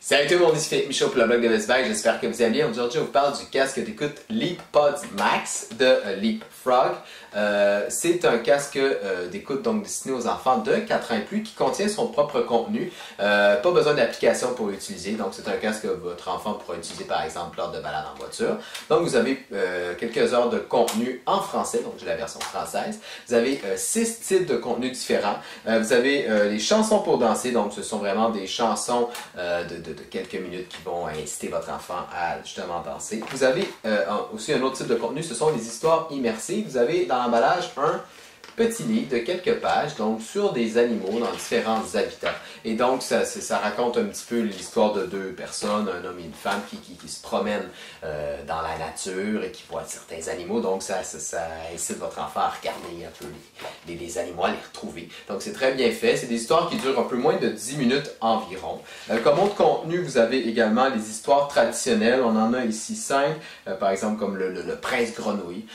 Salut tout le monde, ici Philippe Michaud pour le blog de Best Buy, j'espère que vous allez bien. Aujourd'hui, je vous parle du casque d'écoute LeapPods Max de Leapfrog. C'est un casque d'écoute donc destiné aux enfants de 4 ans et plus qui contient son propre contenu. Pas besoin d'application pour l'utiliser, donc c'est un casque que votre enfant pourra utiliser par exemple lors de balades en voiture. Donc vous avez quelques heures de contenu en français, donc j'ai la version française. Vous avez 6 types de contenus différents. Vous avez les chansons pour danser, donc ce sont vraiment des chansons de quelques minutes qui vont inciter votre enfant à justement danser. Vous avez aussi un autre type de contenu, ce sont les histoires immersives. Vous avez dans l'emballage un petit livre de quelques pages, donc sur des animaux dans différents habitats. Et donc, ça raconte un petit peu l'histoire de deux personnes, un homme et une femme qui se promènent dans la nature et qui voient certains animaux. Donc, ça incite votre enfant à regarder un peu les animaux, à les retrouver. Donc, c'est très bien fait. C'est des histoires qui durent un peu moins de 10 minutes environ. Comme autre contenu, vous avez également les histoires traditionnelles. On en a ici 5, par exemple comme le prince grenouille.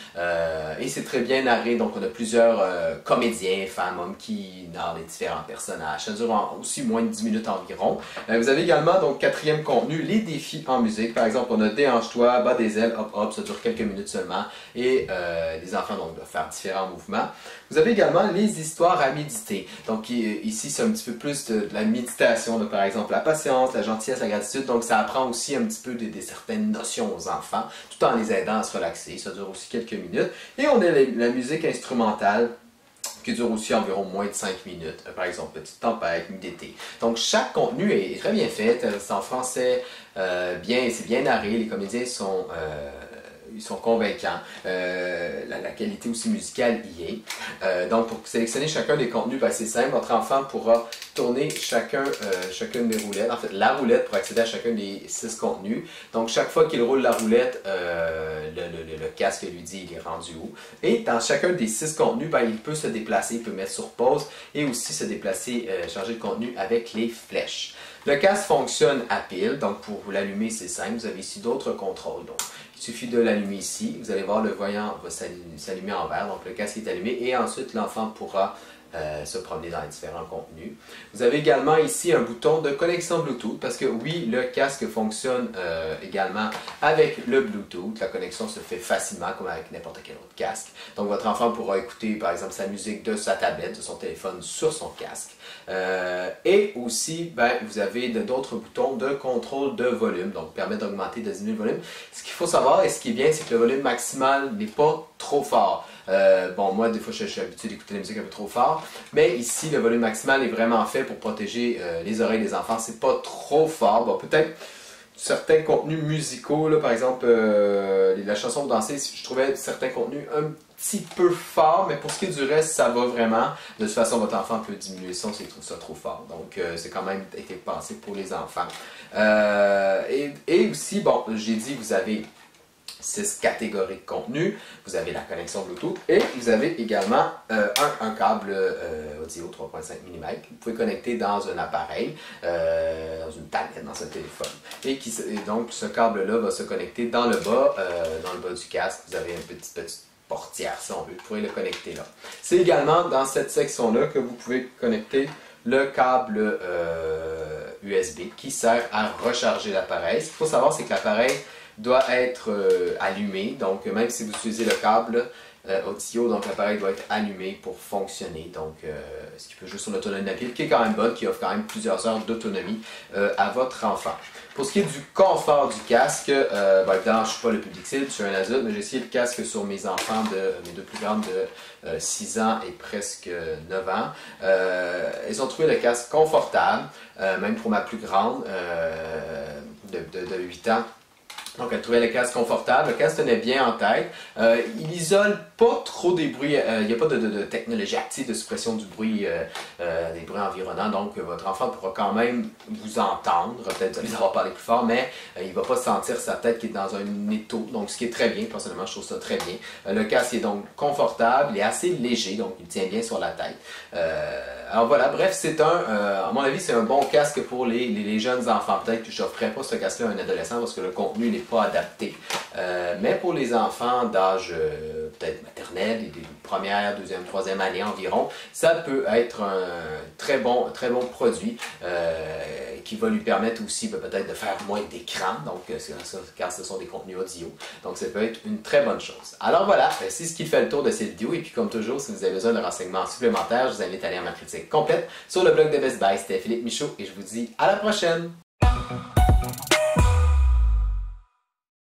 Et c'est très bien narré, donc on a plusieurs comédiens, femmes, hommes qui narrent les différents personnages. Ça dure aussi moins de 10 minutes environ. Vous avez également, donc, quatrième contenu, les défis en musique. Par exemple, on a Déhanche-toi, bas des ailes, hop hop, ça dure quelques minutes seulement. Et les enfants donc, doivent faire différents mouvements. Vous avez également les histoires à méditer. Donc ici, c'est un petit peu plus de la méditation, de, par exemple, la patience, la gentillesse, la gratitude. Donc ça apprend aussi un petit peu de certaines notions aux enfants, tout en les aidant à se relaxer. Ça dure aussi quelques minutes. Et on a la musique instrumentale, qui dure aussi environ moins de 5 minutes. Par exemple, Petite tempête, Nuit d'été. Donc, chaque contenu est très bien fait. C'est en français, c'est bien narré. Les comédiens sont convaincants. La qualité aussi musicale y est. Donc, pour sélectionner chacun des contenus, c'est simple. Votre enfant pourra tourner chacune des roulettes. En fait, la roulette pour accéder à chacun des 6 contenus. Donc, chaque fois qu'il roule la roulette, le casque lui dit il est rendu où. Et dans chacun des 6 contenus, il peut se déplacer, il peut mettre sur pause et aussi se déplacer, changer de contenu avec les flèches. Le casque fonctionne à pile, donc pour vous l'allumer, c'est simple. Vous avez ici d'autres contrôles. Donc, il suffit de l'allumer ici. Vous allez voir, le voyant va s'allumer en vert. Donc, le casque est allumé et ensuite, l'enfant pourra se promener dans les différents contenus. Vous avez également ici un bouton de connexion Bluetooth parce que oui, le casque fonctionne également avec le Bluetooth. La connexion se fait facilement comme avec n'importe quel autre casque. Donc votre enfant pourra écouter par exemple sa musique de sa tablette, de son téléphone sur son casque. Et aussi, vous avez d'autres boutons de contrôle de volume, donc permet d'augmenter, de diminuer le volume. Ce qu'il faut savoir et ce qui est bien, c'est que le volume maximal n'est pas trop fort. Bon, moi, des fois, je suis habitué d'écouter la musique un peu trop fort, mais ici, le volume maximal est vraiment fait pour protéger les oreilles des enfants. C'est pas trop fort. Bon, peut-être certains contenus musicaux, là, par exemple, la chanson pour danser, je trouvais certains contenus un petit peu forts, mais pour ce qui est du reste, ça va vraiment. De toute façon, votre enfant peut diminuer le son s'il trouve ça trop fort. Donc, c'est quand même été pensé pour les enfants. Et aussi, bon, j'ai dit, vous avez 6 catégories de contenu, vous avez la connexion Bluetooth et vous avez également un câble audio 3.5 mm que vous pouvez connecter dans un appareil, dans une tablette, dans un téléphone. Et donc ce câble-là va se connecter dans le bas du casque. Vous avez une petite portière si on veut, vous pourrez le connecter là. C'est également dans cette section-là que vous pouvez connecter le câble USB qui sert à recharger l'appareil. Ce qu'il faut savoir, c'est que l'appareil doit être allumé, donc même si vous utilisez le câble audio, donc l'appareil doit être allumé pour fonctionner, donc ce qui peut jouer sur l'autonomie de la pile, qui est quand même bonne, qui offre quand même plusieurs heures d'autonomie à votre enfant. Pour ce qui est du confort du casque, évidemment, je ne suis pas le public cible, je suis un adulte, mais j'ai essayé le casque sur mes enfants, mes deux plus grandes de 6 ans et presque 9 ans. Ils ont trouvé le casque confortable, même pour ma plus grande de 8 ans. Donc, elle trouvait le casque confortable, le casque tenait bien en tête. Il isole pas trop des bruits, il n'y a pas de technologie active de suppression du bruit, des bruits environnants. Donc, votre enfant pourra quand même vous entendre. Peut-être vous allez avoir parlé plus fort, mais il ne va pas sentir sa tête qui est dans un étau. Donc, ce qui est très bien, personnellement, je trouve ça très bien. Le casque est donc confortable, il est assez léger, donc il tient bien sur la tête. Alors voilà, bref, c'est à mon avis, c'est un bon casque pour les jeunes enfants. Peut-être que je n'offrirai pas ce casque-là à un adolescent parce que le contenu n'est pas adapté. Mais pour les enfants d'âge peut-être maternel, des premières, deuxième, troisième année environ, ça peut être un très bon produit. qui va lui permettre aussi peut-être de faire moins d'écran, donc car ce sont des contenus audio. Donc ça peut être une très bonne chose. Alors voilà, c'est ce qui fait le tour de cette vidéo. Et puis comme toujours, si vous avez besoin de renseignements supplémentaires, je vous invite à lire ma critique complète sur le blog de Best Buy. C'était Philippe Michaud et je vous dis à la prochaine!